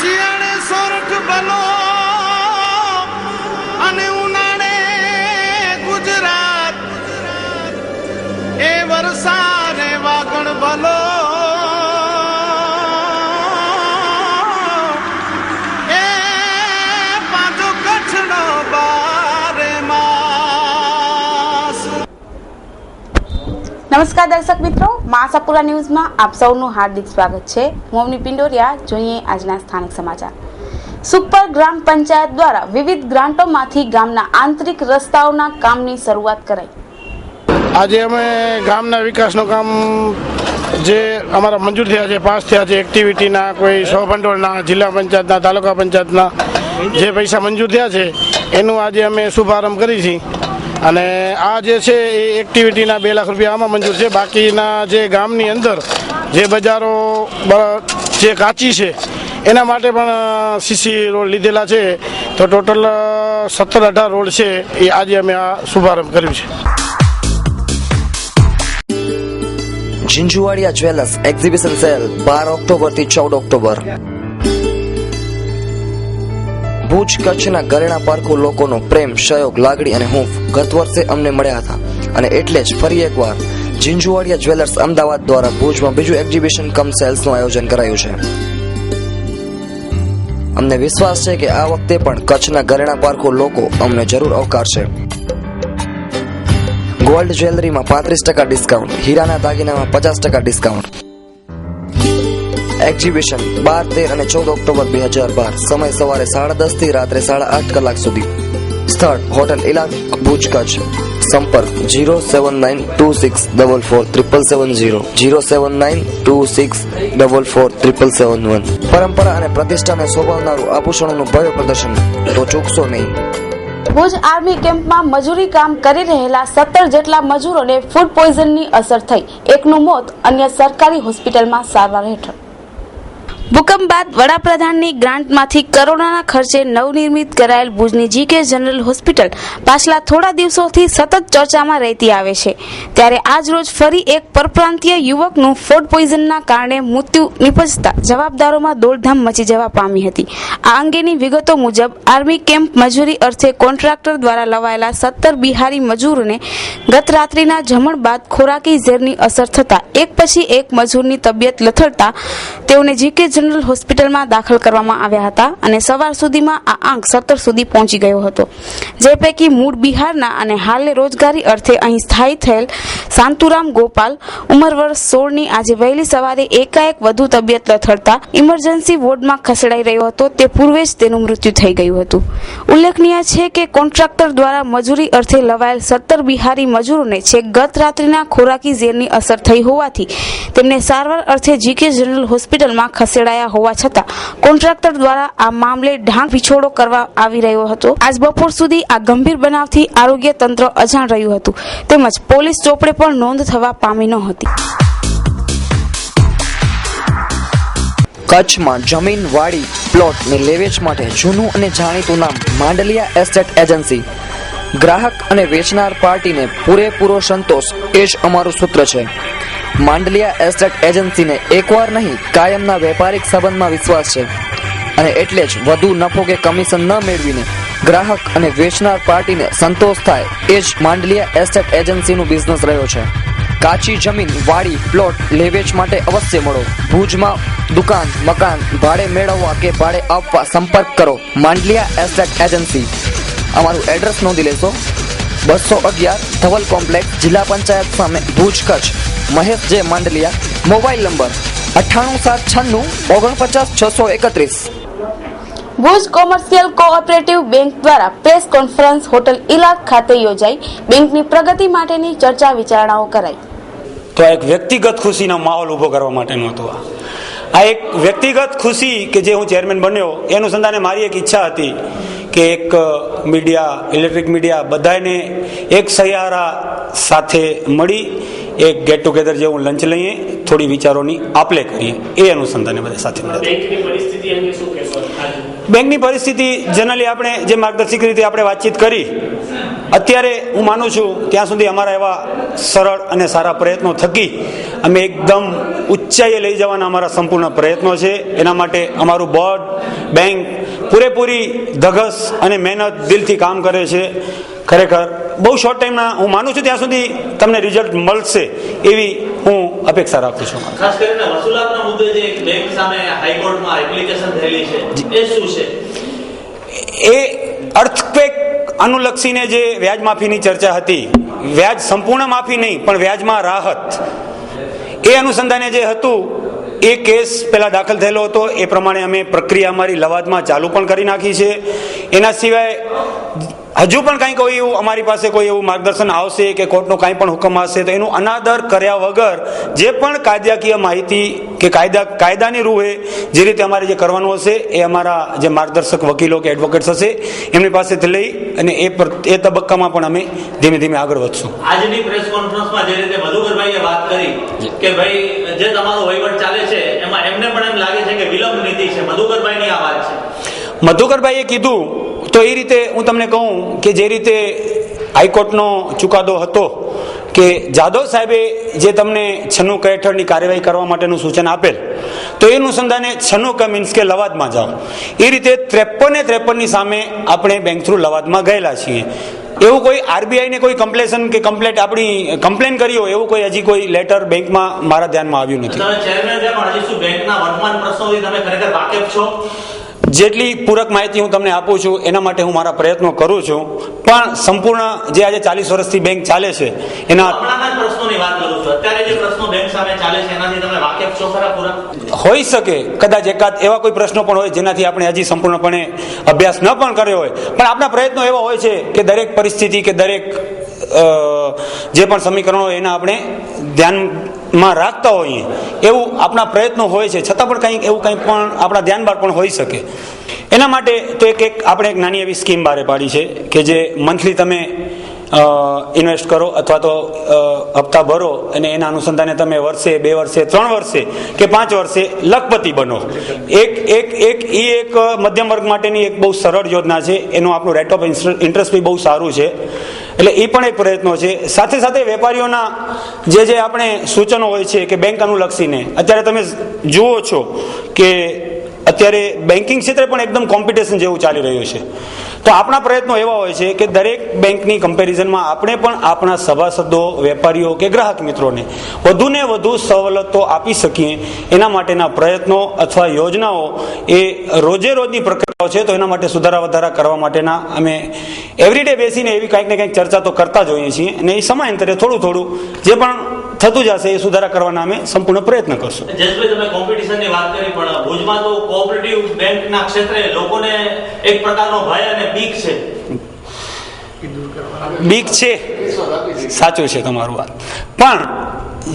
શિયાળે સોરઠ ભલો અને ઉનાળે ગુજરાત એ વરસાદે વાગણ ભલો એ પાછો કચ્છનો બારે માસ। નમસ્કાર દર્શક મિત્રો, આશાપુરા ન્યૂઝમાં આપ સૌનું હાર્દિક સ્વાગત છે। હું અવની પિંડોરિયા। જોઈએ આજના સ્થાનિક સમાચાર। સુપર ગ્રામ પંચાયત દ્વારા વિવિધ ગ્રાન્ટોમાંથી ગામના આંતરિક રસ્તાઓના કામની શરૂઆત કરાઈ। આજે અમે ગામના વિકાસનું કામ જે અમારા મંજૂર થયા છે, પાસ થયા છે, એક્ટિવિટીના કોઈ સ્વભંડોળના, જિલ્લા પંચાયતના, તાલુકા પંચાયતના જે પૈસા મંજૂર થયા છે એનું આજે અમે શુભારંભ કરી છે। અને આ જે છે એ એક્ટિવિટીના 2 લાખ રૂપિયા આમાં મંજૂર છે। બાકીના જે ગામની અંદર જે બજારો જે કાચી છે એના માટે પણ સીસી રોડ લીધેલા છે, તો ટોટલ 17-18 રોડ છે એ આજે અમે આ શુભારંભ કર્યું છે। ઝીંઝુવાડિયા જ્વેલર્સ એક્ઝિબિશન સેલ 12 ઓક્ટોબરથી 14 ઓક્ટોબર। ભુજ કચ્છના ઘરેણા પારખું લોકોનો પ્રેમ, સહયોગ, લાગણી અને હૂંફ ગત વર્ષે અમને મળ્યા હતા અને એટલે જ ફરી એકવાર ઝીંઝુવાડિયા જ્વેલર્સ અમદાવાદ દ્વારા ભુજમાં બીજું એક્ઝિબિશન કમ સેલ્સનું આયોજન કરાયું છે। અમને વિશ્વાસ છે કે આ વખતે પણ કચ્છના ઘરેણા પારખું લોકો અમને જરૂર આવકારશે। ગોલ્ડ જ્વેલરીમાં 35% ડિસ્કાઉન્ટ, હીરાના દાગીનામાં 50% ડિસ્કાઉન્ટ। એક્ઝિબિશન 12, 13 અને 14 ઓક્ટોબર 2012। સમય સવારે 10:30 થી રાત્રે 8:30 કલાક સુધી। સ્થળ હોટલ ઇલાક, ભુજ, કચ્છ। સંપર્ક 07926447770 07926447771। પરંપરા અને પ્રતિષ્ઠાને શોભાવનારું આભૂષણોનું ભવ્ય પ્રદર્શન તો ચૂકશો નહીં। ભુજ આર્મી કેમ્પમાં મજૂરી કામ કરી રહેલા 17 જેટલા મજૂરોને ફૂડ પોઈઝનની અસર થઈ, એકનું મોત, અન્ય સરકારી હોસ્પિટલમાં સારવાર હેઠળ। ભૂકંપ બાદ વડાપ્રધાનની ગ્રાન્ટમાંથી કરોડોના ખર્ચે નવનિર્મિત કરાયેલ ભુજની જીકે જનરલ હોસ્પિટલ પાછલા થોડા દિવસોથી સતત ચર્ચામાં રહેતી આવે છે। ત્યારે આજ રોજ ફરી એક પરપ્રાંતીય યુવકનું ફૂડ પોઈઝનના કારણે મૃત્યુ નિપજતા જવાબદારોમાં દોડધામ મચી જવા પામી હતી। આ અંગેની વિગતો મુજબ આર્મી કેમ્પ મજૂરી અર્થે કોન્ટ્રાક્ટર દ્વારા લવાયેલા 17 બિહારી મજૂરોને ગત રાત્રિના જમણ બાદ ખોરાકી ઝેરની અસર થતા એક પછી એક મજૂરની તબિયત લથડતા તેઓને જીકે જનરલ હોસ્પિટલમાં દાખલ કરવામાં આવ્યા હતા અને સવાર સુધીમાં આ આંક 17 સુધી પહોંચી ગયો હતો, જે પૈકી મૂળ બિહારના અને હાલે રોજગારી અર્થે અહીં સ્થાયી થયેલ શાંતુરામ ગોપાલ ઉંમર વર્ષ 16ની આજે વહેલી સવારે એકાએક વધુ તબિયત લથડતા ઇમરજન્સી વોર્ડમાં ખસેડાઈ રહ્યો હતો, તે પૂર્વે જ તેનું મૃત્યુ થઈ ગયું હતું। ઉલ્લેખનીય છે કે કોન્ટ્રાક્ટર દ્વારા મજૂરી અર્થે લવાયેલ 17 બિહારી મજૂરોને છેક ગત રાત્રિના ખોરાકી ઝેરની અસર થઈ હોવાથી તેમને સારવાર અર્થે જીકે જનરલ હોસ્પિટલમાં ખસેડાયા હોવા છતાં કોન્ટ્રાક્ટર દ્વારા આ મામલે ઢાંક વિછોડો કરવા આવી રહ્યો હતો। આજ બપોર સુધી આ ગંભીર બનાવથી આરોગ્ય તંત્ર અજાણ રહ્યું હતું, તેમજ પોલીસ ચોપડે પણ નોંધ થવા પામી નહોતી। કચ્છમાં જમીન, વાડી, પ્લોટની લેવેચ માટે જૂનું અને જાણીતું નામ માંડલિયા એસ્ટેટ એજન્સી। ગ્રાહક અને વેચનાર પાર્ટીને પૂરેપૂરો સંતોષ એ જ અમારું સૂત્ર છે। માંડલિયા એસ્ટેટ એજન્સીને એકવાર નહીં કાયમના વેપારિક સંબંધમાં વિશ્વાસ છે અને એટલે જ વધુ નફો કે કમિશન ન મેળવીને ગ્રાહક અને વેચનાર પાર્ટીને સંતોષ થાય એ જ માંડલિયા એસ્ટેટ એજન્સીનું બિઝનેસ રહ્યો છે। કાચી જમીન, વાડી, પ્લોટ લેવેચ માટે અવશ્ય મળો। ભુજમાં દુકાન, મકાન ભાડે મેળવવા કે ભાડે આપવા સંપર્ક કરો માંડલિયા એસ્ટેટ એજન્સી। અમારું એડ્રેસ નોંધી લેશો, 211 ધવલ કોમ્પ્લેક્સ, જિલ્લા પંચાયત સામે, ભુજ, કચ્છ। મહેશ જે Mandaliya. Mobile number 9876499631। Bhuj commercial cooperative bank દ્વારા પ્રેસ કોન્ફરન્સ હોટલ ઇલાક ખાતે યોજાઈ, બેંકની પ્રગતિ માટેની ચર્ચા વિચારણાઓ કરાઈ। તો એક વ્યક્તિગત ખુશીનો માહોલ ઉભો કરવા માટેનું હતું। આ એક વ્યક્તિગત ખુશી કે જે હું ચેરમેન બન્યો એનું સંધાને મારી એક ઈચ્છા હતી કે એક મીડિયા, ઇલેક્ટ્રિક મીડિયા બધાને એક સહારા સાથે મળી એક ગેટ ટુગેધર જેવું લંચ લઈએ, થોડી વિચારોની આપલે કરીએ, એ અનુસંધાને બધા સાથે મળે. બેંકની પરિસ્થિતિ જનરલી આપણે જે માર્ગદર્શક રીતે આપણે વાતચીત કરી, અત્યારે હું માનું છું ત્યાં સુધી અમારા એવા સરળ અને સારા પ્રયત્નો થકી અમે એકદમ ઊંચાઈએ લઈ જવાના અમારા સંપૂર્ણ પ્રયત્નો છે. એના માટે અમારું બોર્ડ, બેંક પૂરેપૂરી ધગસ અને મહેનત દિલથી કામ કરે છે. ખરેખર બહુ શોર્ટ ટાઈમમાં હું માનું છું ત્યાં સુધી તમને રિઝલ્ટ મળશે એવી હું અપેક્ષા રાખું છું. ખાસ કરીને વસૂલાતના મુદ્દે જે બેંક સામે હાઈકોર્ટમાં એપ્લિકેશન થયેલી છે, એ શું છે? એ અર્થક્વેક અનુલક્ષીને જે વ્યાજ માફીની ચર્ચા હતી, વ્યાજ સંપૂર્ણ માફી નહીં પણ વ્યાજમાં રાહત, એ અનુસંધાને જે હતું એ કેસ પહેલા દાખલ થયેલો હતો. એ પ્રમાણે અમે પ્રક્રિયા અમારી લવાદમાં ચાલુ પણ કરી નાખી છે. એના સિવાય હજુ પણ કંઈ કોઈ એવું અમારી પાસે કોઈ એવું માર્ગદર્શન આવશે કે કોર્ટનો કાંઈ પણ હુકમ આવશે તો એનું અનાદર કર્યા વગર જે પણ કાયદાકીય માહિતી કે કાયદાની રૂહે જે રીતે અમારે જે કરવાનું હશે એ અમારા જે માર્ગદર્શક વકીલો કે એડવોકેટ્સ હશે એમની પાસેથી લઈ અને એ તબક્કામાં પણ અમે ધીમે ધીમે આગળ વધશું. આજની પ્રેસ કોન્ફરન્સમાં જે રીતે મધુકરભાઈએ વાત કરી કે ભાઈ જે તમારો વહીવટ ચાલે છે એમાં એમને પણ એમ લાગે છે કે વિલંબ નીતિ છે, મધુકરભાઈની આ વાત છે. મધુકરભાઈએ કીધું તો એ રીતે હું તમને કહું કે જે રીતે હાઈકોર્ટનો ચુકાદો હતો કે જાદવ સાહેબે જે તમને 96 ક હેઠળની કાર્યવાહી કરવા માટેનું સૂચન આપેલ, તો એ અનુસંધાને 96 ક મીન્સ કે લવાદમાં જાઓ. એ રીતે 53 સામે આપણે બેંક થ્રુ લવાદમાં ગયેલા છીએ. એવું કોઈ આરબીઆઈને કોઈ કમ્પ્લેન કે આપણી કમ્પ્લેન કરી હોય એવું કોઈ હજી કોઈ લેટર બેંકમાં મારા ધ્યાનમાં આવ્યું નથી. તમે ચેરમેન છે પણ હજી શું બેંકના વર્તમાન પ્રશ્નોથી તમે ખરેખર વાકેફ છો? જેટલી પૂરક માહિતી હું તમને આપું છું એના માટે હું મારા પ્રયત્નો કરું છું, પણ સંપૂર્ણ જે આજે 40 વર્ષથી બેંક ચાલે છે એના પ્રશ્નોની વાત કરું છું. અત્યારે જે પ્રશ્નો બેંક સામે ચાલે છે એનાથી તમે વાકેફ છો ખરા પૂરક? હોઈ શકે કદાચ એકાદ એવા કોઈ પ્રશ્નો પણ હોય જેનાથી આપણે હજી સંપૂર્ણપણે અભ્યાસ ન પણ કર્યો હોય, પણ આપણા પ્રયત્નો એવા હોય છે કે દરેક પરિસ્થિતિ કે દરેક જે પણ સમીકરણો હોય એના આપણે ધ્યાનમાં રાખતા હોઈએ એવું આપણા પ્રયત્નો હોય છે, છતાં પણ કંઈક એવું કંઈ પણ આપણા ધ્યાન બહાર પણ હોઈ શકે. એના માટે તો આપણે એક નાની એવી સ્કીમ બહાર પાડી છે કે જે મંથલી તમે ઇન્વેસ્ટ કરો અથવા તો હપ્તા ભરો અને એના અનુસંધાને તમે વર્ષે, 2 વર્ષે, 3 વર્ષે કે 5 વર્ષે લખપતિ બનો. એક મધ્યમ વર્ગ માટેની એક બહુ સરળ યોજના છે. એનું આપણું રેટ ઓફ ઇન્ટરેસ્ટ બી બહુ સારું છે. એટલે એ પણ એક પ્રયત્નો છે. સાથે સાથે વેપારીઓના જે આપણે સૂચનો હોય છે કે બેંક અનુલક્ષીને અત્યારે તમે જુઓ છો કે અત્યારે બેન્કિંગ ક્ષેત્રે પણ એકદમ કોમ્પિટિશન જેવું ચાલી રહ્યું છે. તો આપણા પ્રયત્નો એવા હોય છે કે દરેક બેંકની કમ્પેરિઝનમાં આપણે પણ આપણા સભાસદો, વેપારીઓ કે ગ્રાહક મિત્રોને વધુને વધુ સવલતો આપી શકીએ એના માટેના પ્રયત્નો અથવા યોજનાઓ એ રોજે રોજની પ્રક્રિયાઓ છે. તો એના માટે સુધારા વધારા કરવા માટેના અમે એવરીડે બેસીને એવી કંઈક ને કંઈક ચર્ચા તો કરતા જ હોઈએ છીએ અને એ સમયાંતરે થોડું જે પણ થતું જશે એ સુધારા કરવાના અમે સંપૂર્ણ પ્રયત્ન કરશું. જયેશભાઈ, તમે કોમ્પિટિશનની વાત કરી પણ ભુજમાં તો કોઓપરેટિવ બેંકના ક્ષેત્રે લોકોને એક પ્રકારનો ભય અને બીક છે. સાચું છે તમારું વાત, પણ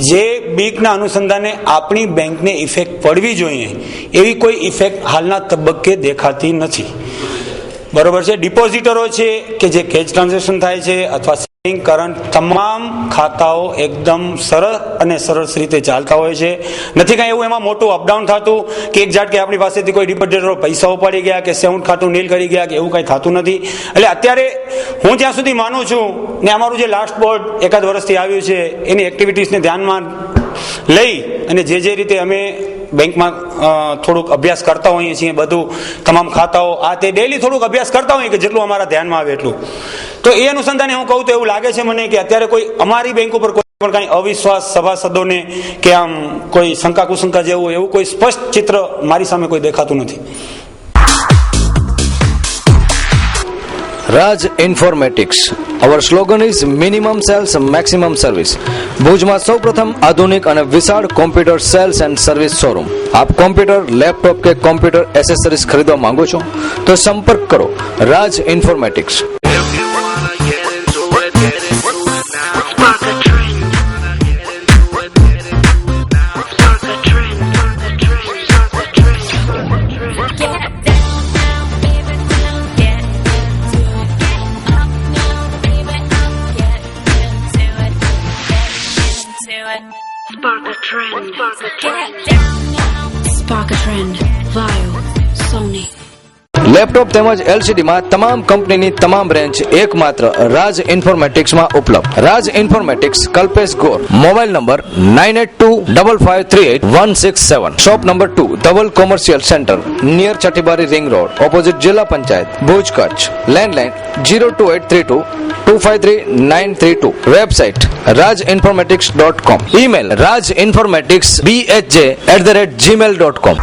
જે બીકના અનુસંધાને આપણી બેંકને ઇફેક્ટ પડવી જોઈએ એવી કોઈ ઇફેક્ટ હાલના તબક્કે દેખાતી નથી. બરોબર છે. ડિપોઝિટરો છે કે જે કેશ ટ્રાન્ઝેક્શન થાય છે અથવા કરંટ તમામ ખાતાઓ એકદમ સરળ અને સરસ રીતે ચાલતા હોય છે. નથી કાંઈ એવું એમાં મોટું અપડાઉન થતું કે એક ઝાટકે આપણી પાસેથી કોઈ ડિપોઝિટરો પૈસા ઉપાડી ગયા કે સેવન્ટ ખાતું નીલ કરી ગયા કે એવું કંઈ થતું નથી. એટલે અત્યારે હું જ્યાં સુધી માનું છું ને અમારું જે લાસ્ટ બોર્ડ એકાદ વર્ષથી આવ્યું છે એની એક્ટિવિટીઝને ધ્યાનમાં લઈ અને જે રીતે અમે બેંકમાં થોડુંક અભ્યાસ કરતા હોઈએ છીએ, બધું તમામ ખાતાઓ આ તે ડેલી થોડુંક અભ્યાસ કરતા હોઈએ કે જેટલું અમારા ધ્યાનમાં આવે એટલું. તો એ અનુસંધાને હું કહું તો એવું લાગે છે મને કે અત્યારે કોઈ અમારી બેંક ઉપર કોઈ પણ કાંઈ અવિશ્વાસ સભાસદોને કે આમ કોઈ શંકા કુશંકા જેવું એવું કોઈ સ્પષ્ટ ચિત્ર મારી સામે કોઈ દેખાતું નથી. Raj Informatics. Our slogan is minimum sales, maximum service. ભુજમાં સૌપ્રથમ આધુનિક અને વિશાળ computer sales and service showroom. આપ કોમ્પ્યુટર, લેપટોપ કે કોમ્પ્યુટર એસેસરીઝ ખરીદવા માંગો છો તો સંપર્ક કરો Raj Informatics. To Sony. Laptop તેમજ એલસીડી માં તમામ કંપનીની તમામ બ્રાન્ચ એકમાત્ર રાજ ઇન્ફોર્મેટિક્સમાં ઉપલબ્ધ. Raj Informatics, Kalpesh Gor. Mobile number 9825538167. Shop number 2, Dhaval commercial centre, near Chhathibari ring road, opposite જિલ્લા panchayat, Bhuj, Kutch. Landline 02832 253932. Website rajinformatics.com. Email rajinformaticsbhj@gmail.com.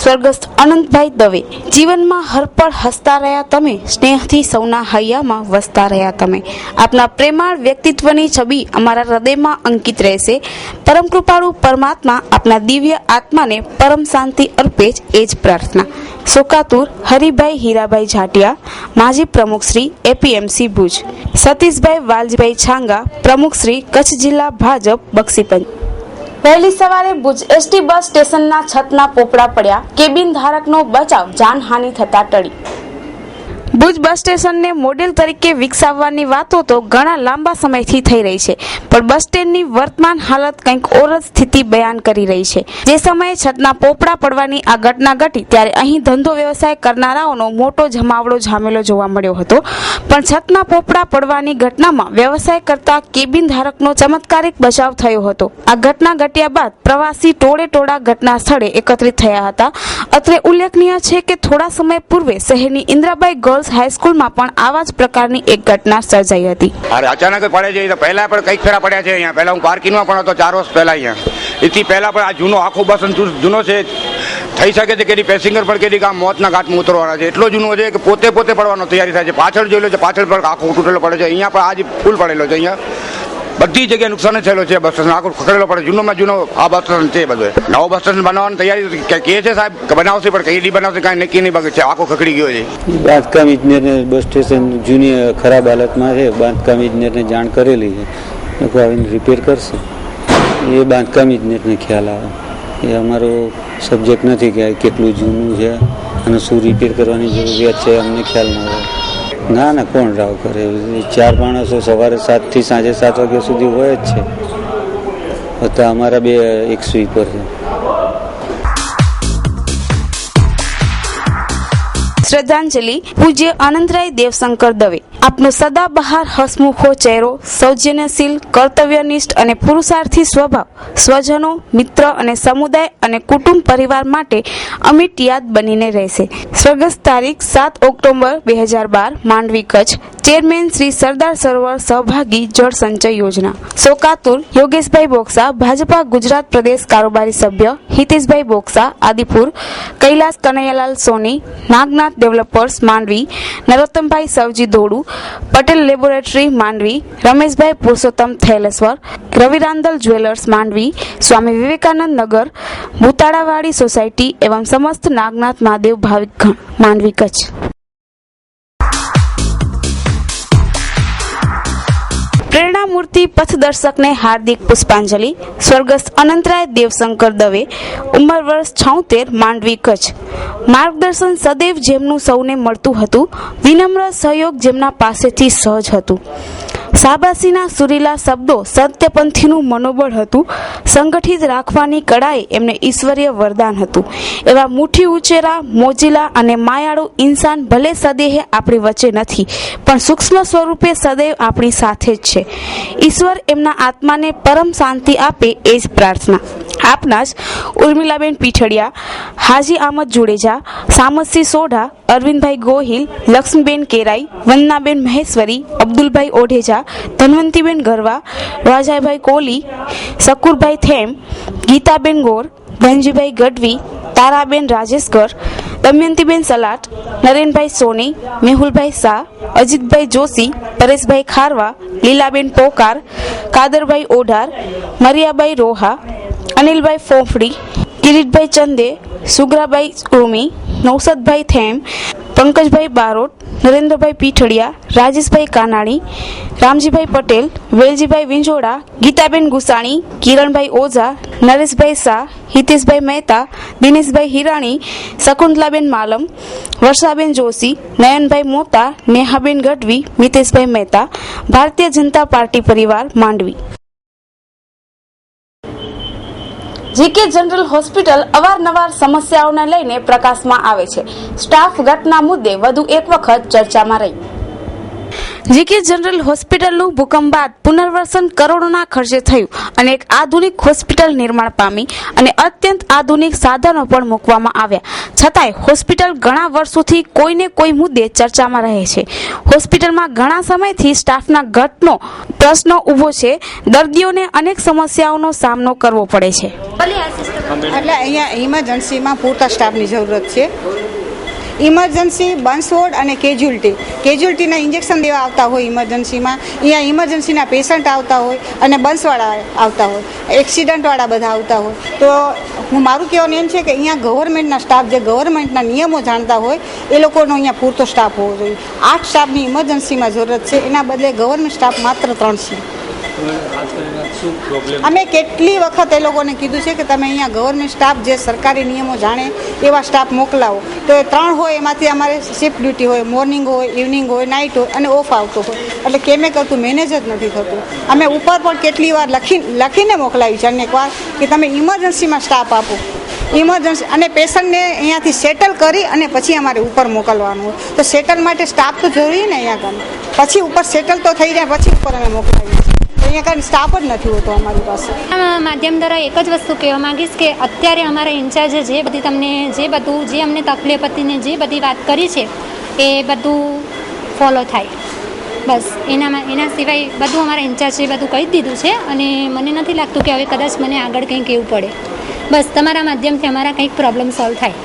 સ્વર્ગસ્થ અનંતભાઈ દવે. જીવનમાં હરપળ હસતા રહ્યા તમે, સ્નેહથી સૌના હૈયામાં વસતા રહ્યા તમે. આપના પ્રેમાળ વ્યક્તિત્વની છબી અમારા હૃદયમાં અંકિત રહેશે. પરમ કૃપાળુ પરમાત્મા આપના દિવ્ય આત્માને પરમ શાંતિ અર્પે જ એ જ પ્રાર્થના. સોકાતુર હરિભાઈ હીરાભાઈ જાટિયા, માજી પ્રમુખ શ્રી એપીએમસી ભુજ. સતીશભાઈ વાલજીભાઈ છાંગા, પ્રમુખ શ્રી કચ્છ જિલ્લા ભાજપ બક્ષીપંચ. વહેલી સવારે ભુજ એસટી બસ સ્ટેશનના છતના પોપડા પડ્યા, કેબિન ધારકનો બચાવ, જાનહાનિ થતા ટળી. ભુજ બસ સ્ટેશનને મોડેલ તરીકે વિકસાવવાની વાતો તો ઘણા લાંબા સમયથી થઈ રહી છે, પણ બસ સ્ટેન્ડની વર્તમાન હાલત કંઈક ઓર જ સ્થિતિ બયાન કરી રહી છે. જે સમયે છતના પોપડા પડવાની આ ઘટના ઘટી ત્યારે અહીં ધંધો વ્યવસાય કરનારાઓનો મોટો જમાવડો જામેલો જોવા મળ્યો હતો, પણ છતના પોપડા પડવાની ઘટનામાં વ્યવસાય કરતા કેબિન ધારકનો ચમત્કારિક બચાવ થયો હતો. આ ઘટના ઘટ્યા બાદ પ્રવાસી ટોળે ટોળા ઘટના સ્થળે એકત્રિત થયા હતા. અત્રે ઉલ્લેખનીય છે કે થોડા સમય પૂર્વે શહેરની ઇન્દ્રાબાઈ ગર્લ્સ હાઈસ્કૂલમાં પણ આવા જ પ્રકારની એક ઘટના સર્જાઈ હતી. અરે અચાનક પડે છે. પહેલા પણ કઈક ફેરા પડ્યા છે અહીંયા. પહેલા હું પાર્કિંગમાં પણ હતો 4 વર્ષ પહેલા અહીંયા. એથી પહેલા પણ આ જૂનો આખો બસ જૂનો છે. થઈ શકે છે કે પેસેન્જર પણ કે આ મોતના ઘાટમાં ઉતરવાના છે. એટલો જૂનો છે કે પોતે પડવાનો તૈયારી થાય છે. પાછળ જોઈ લો છે, પાછળ પણ આખો તૂટેલો પડે છે. અહીંયા પણ આજે ફૂલ પડેલો છે. અહીંયા બધી જગ્યાએ નુકસાન થયેલો છે. બસ સ્ટેશન આખો ખખડેલો પડે. જૂનોમાં જૂનો આ બસ સ્ટેશન છે. બધું નવો બસ સ્ટેશન બનાવવાની તૈયારી કહે છે સાહેબ કે બનાવશે, પણ કઈ બનાવશે કાંઈ નક્કી નહીં બગે છે. આખો ખખડી ગયો છે. બાંધકામ ઇજનેરને બસ સ્ટેશન જૂની ખરાબ હાલતમાં છે. બાંધકામ ઇજનેરને જાણ કરેલી છે, લોકો આવીને રિપેર કરશે. એ બાંધકામ ઇજનેરને ખ્યાલ આવે. એ અમારો સબ્જેક્ટ નથી કે કેટલું જૂનું છે અને શું રિપેર કરવાની જરૂરિયાત છે, અમને ખ્યાલ ન હોય. ના કોણ રાવ કરે? 4 માણસો સવારે 7 થી સાંજે 7 વાગ્યા સુધી હોય જ છે. હતા અમારા 2 એક સ્વીપર છે. શ્રદ્ધાંજલિ પૂજ્ય આનંદરાય દેવશંકર દવે. આપનો સદાબહાર હસમુખો ચહેરો, સૌજન્યશીલ, કર્તવ્યનિષ્ઠ અને પુરુષાર્થી સ્વભાવ સ્વજનો, મિત્ર અને સમુદાય અને કુટુંબ પરિવાર માટે અમિટ યાદ બનીને રહેશે. સ્વર્ગસ્થ તારીખ 7 ઓક્ટોબર 2012, માંડવી, કચ્છ. ચેરમેન શ્રી સરદાર સરોવર સહભાગી જળ સંચય યોજના. શોકાતુર યોગેશભાઈ બોક્સા, ભાજપા ગુજરાત પ્રદેશ કારોબારી સભ્ય. Hiteshbhai Boksa, Adipur. Kailas Kanaiyalal Soni, Nagnath developers, Mandvi. Narottambhai Savji Dodu, Patel laboratory, Mandvi. Rameshbhai Purushottam Thaleshwar, Ravirandal jewellers, Mandvi. Swami Vivekanand Nagar, Bhutalawadi society એવં સમસ્ત નાગનાથ મહાદેવ ભાવિક ગણ, માંડવી, કચ્છ. પ્રેરણા મૂર્તિ પથદર્શકને હાર્દિક પુષ્પાંજલિ. સ્વર્ગસ્થ અનંતરાય દેવશંકર દવે, ઉંમર વર્ષ 76, માંડવી, કચ્છ. માર્ગદર્શન સદૈવ જેમનું સૌને મળતું હતું, વિનમ્ર સહયોગ જેમના પાસેથી સહજ હતું. શાબાશીના સુરીલા શબ્દો સત્યપંથીનું મનોબળ હતું. સંગઠિત રાખવાની કળાએ એમને ઈશ્વરીય વરદાન હતું. એવા મુઠ્ઠી ઉચેરા, મોજીલા અને માયાળુ ઇન્સાન ભલે સદેહે આપણી વચ્ચે નથી, પણ સૂક્ષ્મ સ્વરૂપે સદૈવ આપણી સાથે જ છે. ઈશ્વર એમના આત્માને પરમ શાંતિ આપે એ જ પ્રાર્થના. આપના જ ઉર્મિલાબેન પીઠડિયા, હાજી આમદ જુડેજા, સામતસિંહ સોઢા, અરવિંદભાઈ ગોહિલ, લક્ષ્મીબેન કેરાઈ, વંદનાબેન મહેશ્વરી, અબ્દુલભાઈ ઓઢેજા, ધનવંતીબેન ગરવા, વાજાભાઈ કોલી, શકુરભાઈ થેમ, ગીતાબેન ગોર, ધનજીભાઈ ગઢવી, તારાબેન રાજેશગર, દમયંતીબેન સલાટ, નરેનભાઈ સોની, મેહુલભાઈ શાહ, અજીતભાઈ જોશી, પરેશભાઈ ખારવા, લીલાબેન પોકાર, કાદરભાઈ ઓઢાર, મરિયાબાઈ રોહા, અનિલભાઈ ફોફડી, કિરીટભાઈ ચંદે, સુગ્રાબાઈ ઉર્મી, નૌસદભાઈ થેમ, પંકજભાઈ બારોટ, નરેન્દ્રભાઈ પીઠડિયા, રાજેશભાઈ કાનાણી, રામજીભાઈ પટેલ, વેલજીભાઈ વિંજોડા, ગીતાબેન ગુસાણી, કિરણભાઈ ઓઝા, નરેશભાઈ શાહ, હિતેશભાઈ મહેતા, દિનેશભાઈ હિરાણી, શકુંતલાબેન માલમ, વર્ષાબેન જોશી, નયનભાઈ મોતા, નેહાબેન ગઢવી, મિતેશભાઈ મહેતા. ભારતીય જનતા પાર્ટી પરિવાર, માંડવી. જીકે જનરલ હોસ્પિટલ અવારનવાર સમસ્યાઓને લઈને પ્રકાશમાં આવે છે. સ્ટાફ ઘટના મુદ્દે વધુ એક વખત ચર્ચામાં રહી. જીકે જનરલ હોસ્પિટલનું ભૂકંપ બાદ પુનર્વસન કરોડોના ખર્ચે થયું અને એક આધુનિક હોસ્પિટલ નિર્માણ પામી અને અત્યંત આધુનિક સાધનો પણ મૂકવામાં આવ્યા. છતાંય હોસ્પિટલ ઘણા વર્ષોથી કોઈને કોઈ મુદ્દે ચર્ચામાં રહે છે. હોસ્પિટલમાં ઘણા સમયથી સ્ટાફના ઘટનો પ્રશ્ન ઊભો છે. દર્દીઓને અનેક સમસ્યાઓનો સામનો કરવો પડે છે. એટલે અહીંયા ઇમરજન્સીમાં પૂરતા સ્ટાફની જરૂરત છે. ઇમરજન્સી, બન્સ વોર્ડ અને કેજ્યુઅલ્ટીના ઇન્જેક્શન દેવા આવતા હોય ઇમરજન્સીમાં, અહીંયા ઇમરજન્સીના પેશન્ટ આવતા હોય અને બન્સવાળા આવતા હોય, એક્સિડન્ટવાળા બધા આવતા હોય. તો મારું કહેવાનું એમ છે કે અહીંયા ગવર્મેન્ટના સ્ટાફ જે ગવર્મેન્ટના નિયમો જાણતા હોય એ લોકોનો અહીંયા પૂરતો સ્ટાફ હોવો જોઈએ. 8 સ્ટાફની ઇમરજન્સીમાં જરૂરત છે, એના બદલે ગવર્મેન્ટ સ્ટાફ માત્ર 3 છે. અમે કેટલી વખત એ લોકોને કીધું છે કે તમે અહીંયા ગવર્મેન્ટ સ્ટાફ જે સરકારી નિયમો જાણે એવા સ્ટાફ મોકલાવો. તો એ 3 હોય એમાંથી અમારે શિફ્ટ ડ્યુટી હોય, મોર્નિંગ હોય, ઇવનિંગ હોય, નાઇટ હોય અને ઓફ આવતો હોય, એટલે કેમે કરતું મેનેજ જ નથી થતું. અમે ઉપર પણ કેટલી વાર લખીને મોકલાવી છે અનેક વાર કે તમે ઇમરજન્સીમાં સ્ટાફ આપો, ઇમરજન્સી અને પેશન્ટને અહીંયાથી સેટલ કરી અને પછી અમારે ઉપર મોકલવાનું હોય. તો સેટલ માટે સ્ટાફ તો જરૂરી ને અહીંયા કામ, પછી ઉપર સેટલ તો થઈ જાય પછી ઉપર અમે મોકલાવીએ છીએ. અહીંયા કાંઈ સ્ટાફ જ નથી હોતો અમારી પાસે. માધ્યમ દ્વારા એક જ વસ્તુ કહેવા માંગીશ કે અત્યારે અમારા ઇન્ચાર્જે જે અમને તકલીફ હતી ને જે બધી વાત કરી છે એ બધું ફોલો થાય. બસ એના સિવાય બધું અમારા ઇન્ચાર્જે બધું કહી દીધું છે અને મને નથી લાગતું કે હવે કદાચ મને આગળ કંઈ કહેવું પડે. બસ તમારા માધ્યમથી અમારા કંઈક પ્રોબ્લેમ સોલ્વ થાય.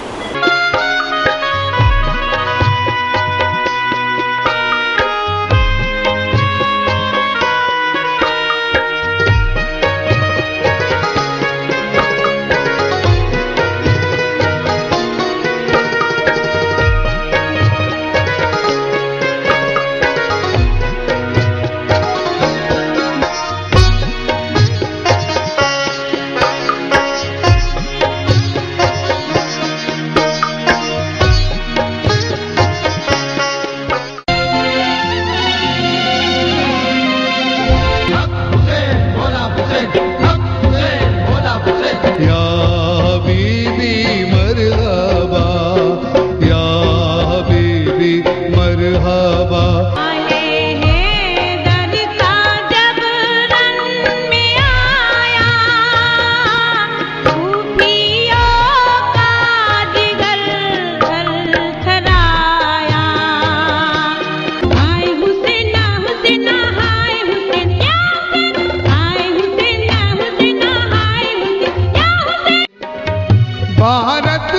भारत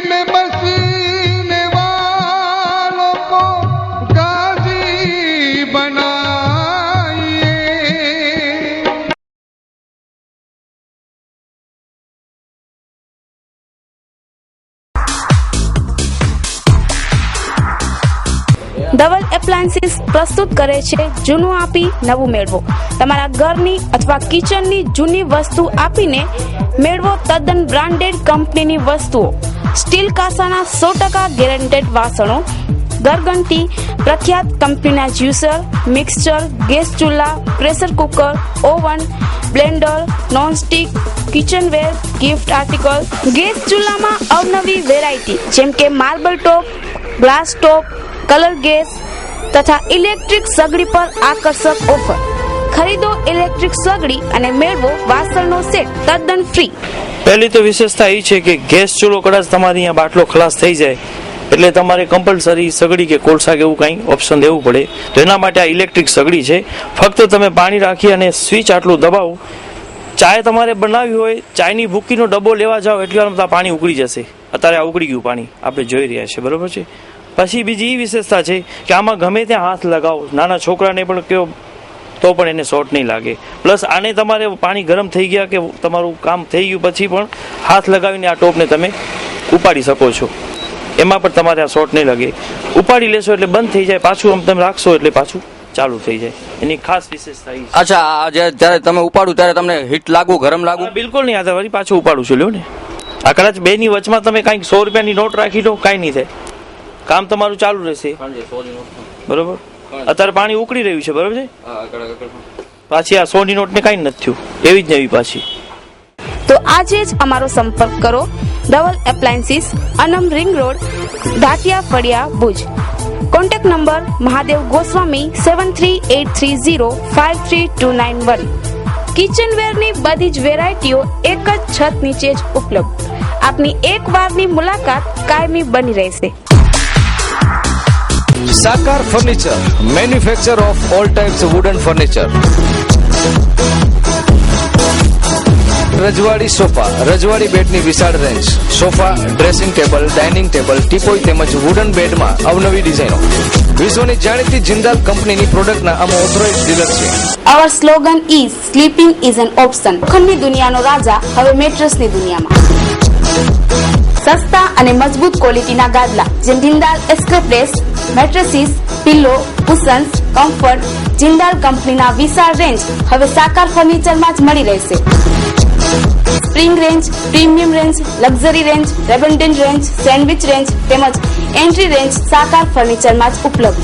में बसने वालों को गाजी बनाइए. ધવલ એપ્લાયન્સીસ પ્રસ્તુત કરે છે જૂનું આપી નવું મેળવો. તમારા ઘરની અથવા કિચનની જૂની વસ્તુ આપીને મેળવો તદ્દન બ્રાન્ડેડ કંપનીની વસ્તુઓ. સ્ટીલ કાસાના 100% ગેરંટેડ વાસણો, ગરગંટી, પ્રખ્યાત કંપનીના જ્યુસર, મિક્સચર, ગેસ ચૂલા, pressure cooker, oven, blender, nonstick, kitchenware, gift article. Gas ચૂલામાં અવનવી વેરાયટી જેમ કે marble top, glass top, colour gas તથા ઇલેક્ટ્રિક સગડી પર આકર્ષક ઓફર. ખરીદો ઇલેક્ટ્રિક સગડી અને મેળવો વાસણનો સેટ તદ્દન ફ્રી. પહેલી તો વિશેષતા એ છે કે ગેસ ચૂલો કદાચ તમારે અહીંયા બાટલો ખલાસ થઈ જાય એટલે તમારે કમ્પલસરી સગડી કે કોલસા કે એવું કંઈ ઓપ્શન દેવું પડે. તો એના માટે આ ઇલેક્ટ્રિક સગડી છે. ફક્ત તમે પાણી રાખી અને સ્વિચ આટલું દબાવો. ચાય તમારે બનાવવી હોય, ચાયની ભૂકીનો ડબ્બો લેવા જાઓ એટલી વાર પાણી ઉકળી જશે. અત્યારે આ ઉકળી ગયું પાણી, આપણે જોઈ રહ્યા છીએ, બરોબર છે. પછી બીજી એ વિશેષતા છે કે આમાં ગમે ત્યાં હાથ લગાવો, નાના છોકરાને પણ કયો તો પણ એને શોર્ટ નહીં લાગે. પ્લસ આને તમારે પાણી ગરમ થઈ ગયા કે તમારું કામ થઈ ગયું પછી પણ હાથ લગાવીને આ ટોપને તમે ઉપાડી શકો છો. એમાં પણ તમારે આ શોર્ટ નહીં લાગે. ઉપાડી લેશો એટલે બંધ થઈ જાય, પાછું આમ તમે રાખશો એટલે પાછું ચાલુ થઈ જાય. એની ખાસ વિશેષતા એ. અચ્છા, જ્યારે તમે ઉપાડું ત્યારે તમને હીટ લાગુ, ગરમ લાગુ? બિલકુલ નહીં. આ વળી પાછું ઉપાડું છું, લ્યો ને. આ કદાચ બેની વચમાં તમે કાંઈક 100 રૂપિયાની નોટ રાખી દો, કાંઈ નહીં થાય, કામ તમારું ચાલુ રહેશે. બરોબર. અત્યારે પાણી ઉકળી રહ્યું છે, બરોબર છે. પાછી આ 100ની નોટને કાંઈ નથી થયું, એવી જ નવી પાછી. તો આજે જ અમારો સંપર્ક કરો. Dhaval appliances, Anam ring road, Dhatiya Faliya, Bhuj. Contact number Mahadev Goswami 7383053291. કિચનવેરની બધી જ વેરાયટીઓ એક જ છત નીચે જ ઉપલબ્ધ. આપની એક વારની મુલાકાત કાયમી બની રહેશે. સાકાર furniture, manufacture of all types wooden furniture. રજવાડી સોફા, રજવાડી બેડની વિશાળ range, sofa, dressing table, dining table, teapoy તેમજ વુડન બેડમાં અવનવી ડિઝાઇનો. વિશ્વની જાણીતી જિંદાલ કંપનીની પ્રોડક્ટના અમે ઓથોરાઇઝ ડીલર છે. Our slogan is sleeping is an option. ખંડની દુનિયાનો રાજા હવે મેટ્રેસની દુનિયામાં. સસ્તા અને મજબૂત ક્વોલિટીના ગાદલા જેમ જિંદાલ એસ્ક્રેપ્રેસ, mattresses, pillow, cushions, comfort. Jindal કંપનીના વિશાળ રેન્જ હવે સાકાર ફર્નિચરમાં જ મળી રહેશે. Spring range, premium range, luxury range, રેબન્ડેન્ટ રેન્જ, સેન્ડવિચ રેન્જ તેમજ એન્ટ્રી રેન્જ સાકાર ફર્નિચરમાં જ ઉપલબ્ધ.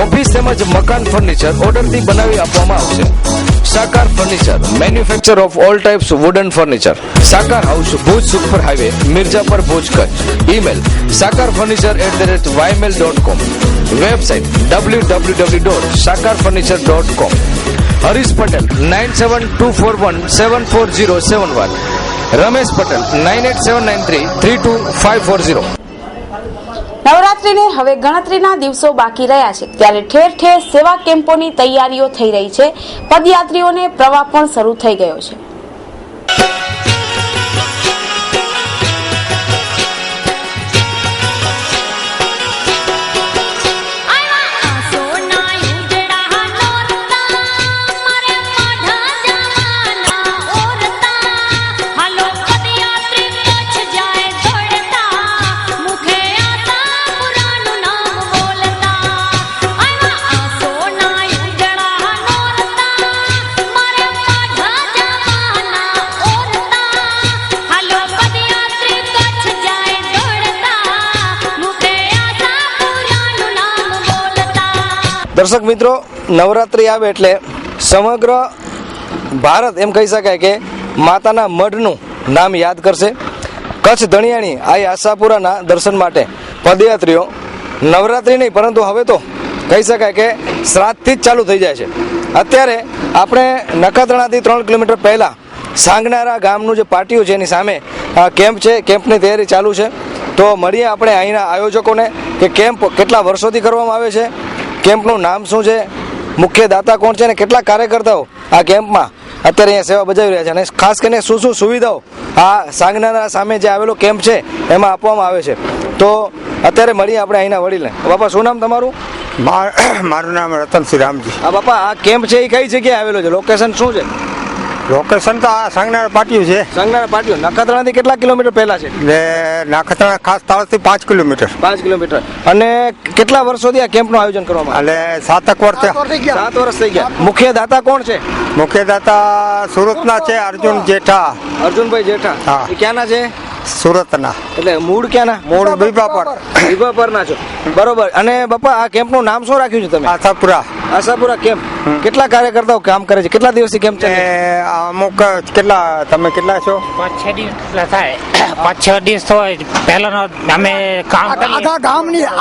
ઓફિસ તેમજ મકાન ફર્નિચર ઓર્ડરથી બનાવી આપવામાં આવશે. Sakar furniture, manufacture of all types wooden furniture. Sakar house, Bhuj Sukhpar highway, Mirjapar, Bhuj, Kutch. Email sakarfurniture@ymail.com. Website www.sakarfurniture.com. Harish Patel 9724174071. Ramesh Patel 9879332540. નવરાત્રીને હવે ગણતરીના દિવસો બાકી રહ્યા છે ત્યારે ઠેર ઠેર સેવા કેમ્પોની તૈયારીઓ થઈ રહી છે. પદયાત્રીઓને પ્રવાહ પણ શરૂ થઈ ગયો છે. દર્શક મિત્રો, નવરાત્રિ આવે એટલે સમગ્ર ભારત એમ કહી શકાય કે માતાના મઢનું નામ યાદ કરશે. કચ્છ ધણિયાણી આ આશાપુરાના દર્શન માટે પદયાત્રીઓ નવરાત્રિ નહીં પરંતુ હવે તો કહી શકાય કે શ્રાદ્ધથી જ ચાલુ થઈ જાય છે. અત્યારે આપણે નખત્રાણાથી 3 કિલોમીટર પહેલા સાંગનારા ગામનું જે પાટિયું છે એની સામે કેમ્પ છે. કેમ્પની તૈયારી ચાલુ છે. તો મળીએ આપણે અહીંના આયોજકોને કે કેમ્પ કેટલા વર્ષોથી કરવામાં આવે છે, કેમ્પનું નામ શું છે, મુખ્ય દાતા કોણ છે અને કેટલા કાર્યકર્તાઓ આ કેમ્પમાં અત્યારે અહીંયા સેવા બજાવી રહ્યા છે અને ખાસ કરીને શું શું સુવિધાઓ આ સાંગનારા સામે જે આવેલો કેમ્પ છે એમાં આપવામાં આવે છે. તો અત્યારે મળીએ આપણે અહીંના વડીલને. બાપા, શું નામ તમારું? મારું નામ રતનસિંહ રામજી. હા બાપા, આ કેમ્પ છે એ કઈ જગ્યાએ આવેલો છે? લોકેશન શું છે? લોકેશન તો આ સાંગનારા પાટિયું છે. સાંગનારા પાટિયું નખત્રાણાથી કેટલા કિલોમીટર પહેલા છે? નખત્રાણા ખાસ તાળથી 5 કિલોમીટર. 5 કિલોમીટર. અને કેટલા વર્ષોથી આ કેમ્પનું આયોજન કરવામાં આવે? એટલે 7 વર્ષ 7 વર્ષ થઈ ગયા. મુખ્ય દાતા કોણ છે? મુખ્ય દાતા સુરતના છે અર્જુન જેઠા. અર્જુનભાઈ જેઠા. હા. એ ક્યાંના છે? સુરતના. એટલે મૂળ ક્યાંના? મૂળ બીબાપર. બીબાપરના છો, બરોબર. અને બાપા, આ કેમ્પનું નામ શું રાખ્યું છે તમે? આશાપુરા. આશાપુરા કેમ્પ. કેટલા કાર્યકર્તાઓ કામ કરે છે? કેટલા દિવસથી કેમ્પ છે? અમુક કેટલા, તમે કેટલા છો? 5-6 દિવસ થાય. 5-6 દિવસ તો પહેલા અમે કામ કરીએ.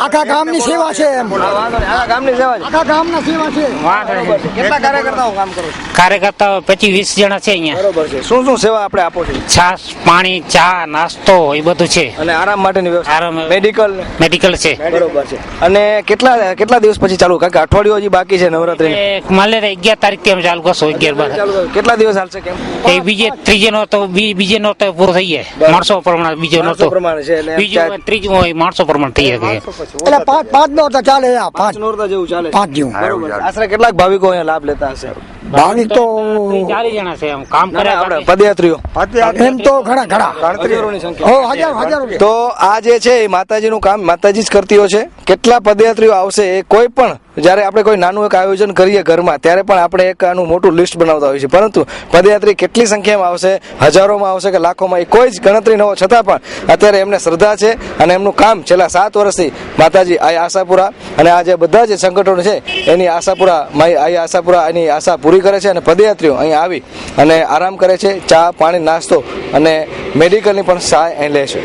આખા ગામની સેવા છે એમ. આખા ગામની સેવા છે. આખા ગામના સેવા છે. કેટલા કાર્યકર્તાઓ કામ કરો છો? કાર્યકર્તાઓ 25-20 જણા છે અહીંયા. બરોબર છે. શું શું સેવા આપણે આપો છો? છાસ, પાણી, ચા, નાસ્તો એ બધું છે. અને આરામ માટેની વ્યવસ્થા? મેડિકલ છે. બરોબર છે. અને કેટલા દિવસ પછી ચાલુ? કારણ કે અઠવાડિયું હજી બાકી છે નવરાત્રી. માલે 11 તારીખથી અમે ચાલુ કરશું. 11-12. કેટલા દિવસ હાલશે કેમ્પ? એ ત્રીજે નો તો પૂરો થઈ જાય. માણસો પ્રમાણે બીજો નો તો પ્રમાણે છે. બીજું ત્રીજું હોય માણસો પ્રમાણે થઈ જાય. એટલે 5 નો તો ચાલે. 5 નોરતા જેવું ચાલે. 5 જેવું. બરોબર. આશરે કેટલાક ભાવિકો અહીંયા લાભ લેતા હશે? ભાવિક તો 40 જણા છે એમ કામ કરે. પદયાત્રીઓ એમ તો ઘણા હજારોની સંખ્યા. તો આ જે છે એ માતાજીનું કામ માતાજી જ કરતી હોય છે. કેટલા પદયાત્રીઓ આવશે એ કોઈ પણ જ્યારે આપણે કોઈ નાનું એક આયોજન કરીએ ઘરમાં ત્યારે પણ આપણે એક આનું મોટું લિસ્ટ બનાવતા હોઈએ છીએ, પરંતુ પદયાત્રી કેટલી સંખ્યામાં આવશે, હજારોમાં આવશે કે લાખોમાં, એ કોઈ જ ગણતરી ન હોય છતાં પણ અત્યારે એમને શ્રદ્ધા છે અને એમનું કામ છેલ્લા 7 વર્ષથી માતાજી આ આશાપુરા અને આ જે બધા જે સંગઠનો છે એની આશાપુરા એની આશા પૂરી કરે છે અને પદયાત્રીઓ અહીં આવી અને આરામ કરે છે, ચા પાણી નાસ્તો અને મેડિકલની પણ સહાય અહીં લે છે.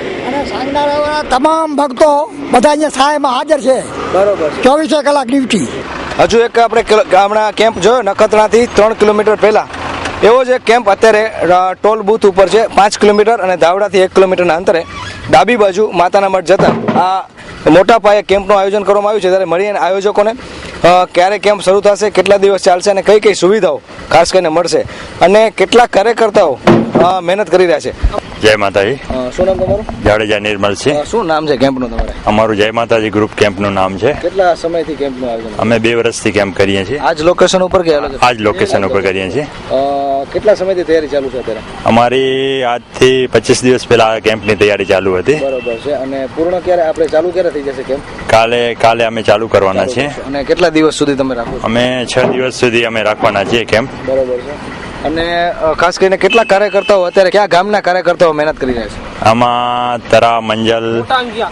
તમામ ભક્તો બધા અહીંયા સહાયમાં હાજર છે. બરોબર, 24 કલાક ડ્યુટી. હજુ એક આપણે હમણાં કેમ્પ જોયો નખત્રાણાથી 3 કિલોમીટર પહેલા, એવો જ એક કેમ્પ અત્યારે ટોલ બૂથ ઉપર છે 5 કિલોમીટર અને ધાવડાથી 1 કિલોમીટરના અંતરે ડાબી બાજુ માતાના મઠ જતા આ મોટા પાયે કેમ્પનું આયોજન કરવામાં આવ્યું છે. ત્યારે મળીએ આયોજકોને ક્યારે કેમ્પ શરૂ થશે, કેટલા દિવસ ચાલશે અને કઈ કઈ સુવિધાઓ ખાસ કરીને મળશે અને કેટલા કાર્યકર્તાઓ મહેનત કરી રહ્યા છે. જય માતાજી. શું નામ તમારું? જાડેજા નિર્મલ છે. શું નામ છે કેમ્પનું તમારે? અમારું જય માતાજી ગ્રુપ કેમ્પનું નામ છે. કેટલા સમયથી કેમ્પનું આયોજન? અમે 2 વર્ષથી કેમ્પ કરીએ છીએ. આજ લોકેશન ઉપર કે અલગ? આજ લોકેશન ઉપર કરીએ છીએ. કેટલા સમયથી તૈયારી ચાલુ છે અત્યારે? અમારી આજથી 25 દિવસ પહેલા કેમ્પની તૈયારી ચાલુ હતી. બરોબર છે. અને પૂર્ણ ક્યારે આપણે ચાલુ ક્યારે થઈ જશે કેમ્પ? કાલે અમે ચાલુ કરવાના છીએ. અને કેટલા દિવસ સુધી તમે રાખો છો? અમે 6 દિવસ સુધી અમે રાખવાના છીએ કેમ્પ. બરોબર છે. અને ખાસ કરીને કેટલા કાર્યકર્તાઓ અત્યારે કયા ગામના કાર્યકર્તાઓ મહેનત કરી રહ્યા છે? આમાં તરા, મંજલ,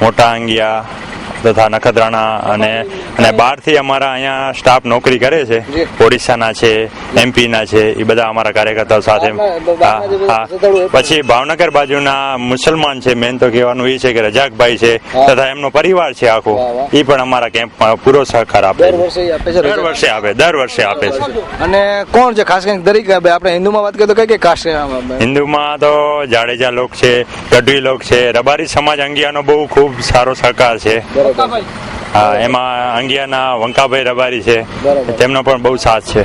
મોટા અંગિયા તથા નખત્રાણા અને બહારથી અમારા અહીંયા સ્ટાફ નોકરી કરે છે. ઓડિશાના છે, MP ના છે, એ બધા અમારા કાર્યકર્તાઓ સાથે. પછી ભાવનગર બાજુના મુસલમાન છે, મેન તો કહેવાનું એ છે કે રજાકભાઈ છે તથા એમનો પરિવાર છે આખો, એ પણ અમારા કેમ્પમાં પૂરો સહકાર આપે છે. દર વર્ષે આપે છે. અને કોણ છે ખાસ કરીને દરેક આપણે હિન્દુમાં વાત કરીએ તો કઈ કઈ કાસ્ટ? હિન્દુમાં તો જાડેજા લોક છે, ગઢવી લોક છે, રબારી સમાજ અંગિયાનો બહુ ખૂબ સારો સહકાર છે. હા, એમાં અંગિયાના વંકાભાઈ રબારી છે, તેમનો પણ બહુ સાથ છે.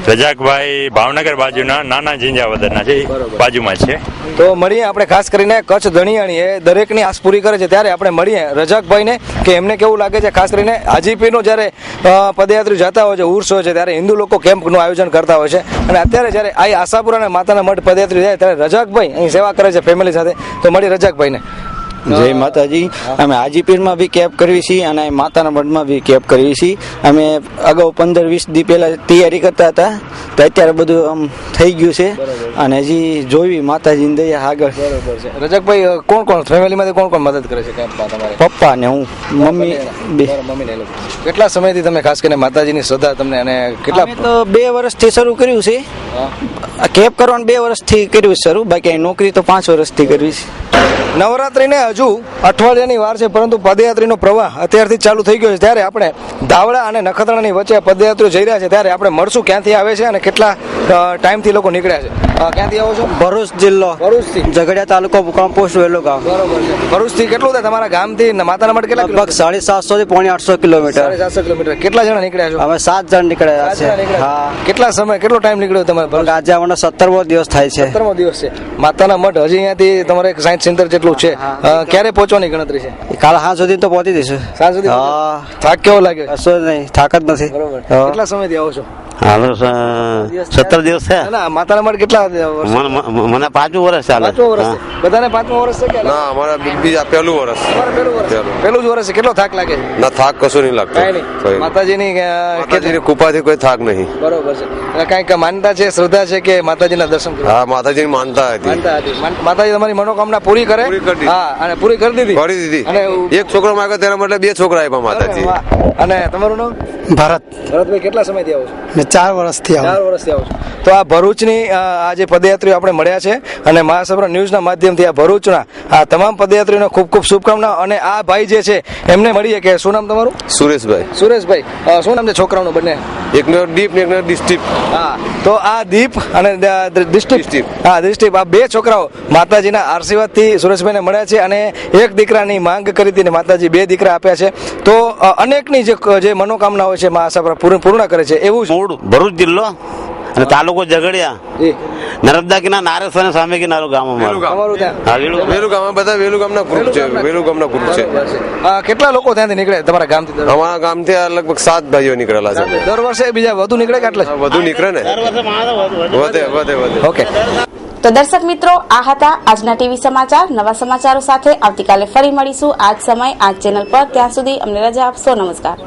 રજાકભાઈ ભાવનગર બાજુના નાના ઝીંઝાવદરના છે, બાજુમાં છે. તો મળીએ આપણે ખાસ કરીને કચ્છ ધણિયાણી એ દરેકની આસ પૂરી કરે છે, ત્યારે આપણે મળીએ રજાકભાઈને કે એમને કેવું લાગે છે. ખાસ કરીને હાજીપીરનો જ્યારે પદયાત્રી જતા હોય છે, ઉર્સ હોય છે, ત્યારે હિન્દુ લોકો કેમ્પનું આયોજન કરતા હોય છે. અને અત્યારે જ્યારે આ આશાપુરા અને માતાના મઠ પદયાત્રી જાય ત્યારે રજાકભાઈ અહીં સેવા કરે છે ફેમિલી સાથે. તો મળીએ રજાકભાઈને. જય માતાજી. અમે હાજીપીરમાં બી કેમ્પ કરવી છીએ અને માતાના મઢમાં બી કેમ્પ કરવી છીએ. અમે અગાઉ 15-20 દી પહેલા તૈયારી કરતા હતા, તો અત્યારે બધું આમ થઈ ગયું છે અને હજી જોઈ માતાજીની દયા આગળ. બરોબર છે. રજાકભાઈ, કોણ ફેમિલીમાંથી કોણ મદદ કરે છે કેમ્પમાં તમારે? પપ્પા ને હું, મમ્મી બે. કેટલા સમયથી તમે ખાસ કરીને માતાજીની શ્રદ્ધા તમને અને કેટલા? તો 2 વર્ષથી શરૂ કર્યું છે કેમ્પ કરવાનું. 2 વર્ષથી કર્યું શરૂ, બાકી નોકરી તો 5 વર્ષથી કરવી છે. નવરાત્રીને હજુ અઠવાડિયાની વાર છે, પરંતુ પદયાત્રીનો પ્રવાહ અત્યારથી ચાલુ થઈ ગયો છે. ત્યારે આપણે ધાવડા અને નખત્રાણાની વચ્ચે પદયાત્રીઓ જઈ રહ્યા છે, ત્યારે આપણે મળશું ક્યાંથી આવે છે અને કેટલા ટાઈમથી લોકો નીકળ્યા છે. ક્યાંથી આવો છો? ભરૂચ જિલ્લો, ભરૂચથી. ઝઘડિયા તાલુકો, મુકામ પોસ્ટ વેલો ગામ. બરોબર છે. ભરૂચથી કેટલું થાય તમારા ગામથી માતાના મઠ? કેટલા? લગભગ 750 થી 850 કિલોમીટર. 750 કિલોમીટર. કેટલા જણા નીકળ્યા છો? અમે 7 જણ નીકળ્યા છે. હા. કેટલા સમય, કેટલો ટાઈમ નીકળ્યો તમારે? આજે અમારો 17મો દિવસ થાય છે. 17મો દિવસ છે. માતાના મઠ હજી અહીંયાથી તમારે 60-70 જેટલું છે. ક્યારે પહોંચવાની ગણતરી છે? કાલ સાંજ સુધી તો પહોંચી દઈશું. સાંજ સુધી? થાક કેવો લાગ્યો? કશો નહીં, થાક જ નથી. કેટલા સમયથી આવો છો? હાલો 17 દિવસ છે. માતાના મઠ કેટલા? મને 5મું વર્ષ ચાલે. 5મું વર્ષ. બધાને 5મું વર્ષ છે કે? ના, અમારા બીજા પહેલું વર્ષ. પહેલું જ વર્ષ છે. કેટલો થાક લાગે? ના, થાક કશું નહીં લાગતો. માતાજીની કૃપાથી કોઈ થાક નહીં. બરોબર છે. કઈક માનતા છે, શ્રદ્ધા છે કે માતાજીના દર્શન કરવા? હા, માતાજીની માનતા હતી. માતાજી તમારી મનોકામના પૂરી કરે. હા, અને પૂરી કરી દીધી. કરી દીધી. અને એક છોકરો માંગ્યો તેના માટે 2 છોકરા આપ્યા માતાજી. અને તમારું નામ? ભારત. ભરતભાઈ, કેટલા સમયથી આવો છો? 4 વર્ષથી આવું. 4 વર્ષથી આવો છો. તો આ ભરૂચની આ જે પદયાત્રીઓ આપણે મળ્યા છે અને મહાસભા ન્યૂઝના માધ્યમથી આ ભરૂચના આ તમામ પદયાત્રીઓને ખૂબ ખૂબ શુભકામનાઓ. અને આ ભાઈ જે છે એમને મળીએ કે શું નામ તમારું? સુરેશભાઈ. સુરેશભાઈ, શું નામ છે છોકરાઓનું બંને? એકનો દીપ ને એકનો ડિસ્ટ્રીપ. હા, તો આ દીપ અને ડિસ્ટ્રીપ, હા ડિસ્ટ્રીપ, આ 2 છોકરાઓ માતાજીના આશીર્વાદથી સુરેશભાઈને મળ્યા છે અને એક દીકરાની માંગ કરી હતી અને માતાજી 2 દીકરા આપ્યા છે. તો અનેકની જે મનોકામના હોય છે મહાસભા પૂર્ણ કરે છે. એવું ભરૂચ જિલ્લો અને તાલુકો ઝઘડિયા, નર્મદા કિનારા, નારેશ્વર સામે કિનારો ગામ અમારું. વેલુ ગામ. બધા વેલુ ગામના ગ્રુપ છે. વેલુ ગામના ગ્રુપ છે. કેટલા લોકો ત્યાંથી નીકળે તમારા ગામથી? અમારા ગામથી લગભગ 7 ભાઈઓ નીકળેલા છે. દર વર્ષે બીજા વધુ નીકળે કે આટલા? વધુ નીકળે ને, વધે. ઓકે. તો દર્શક મિત્રો, આ હતા આજના ટીવી સમાચાર. નવા સમાચારો સાથે આવતીકાલે ફરી મળીશું. આજ સમય, આજ ચેનલ પર. ત્યાં સુધી અમને રજા આપશો. નમસ્કાર.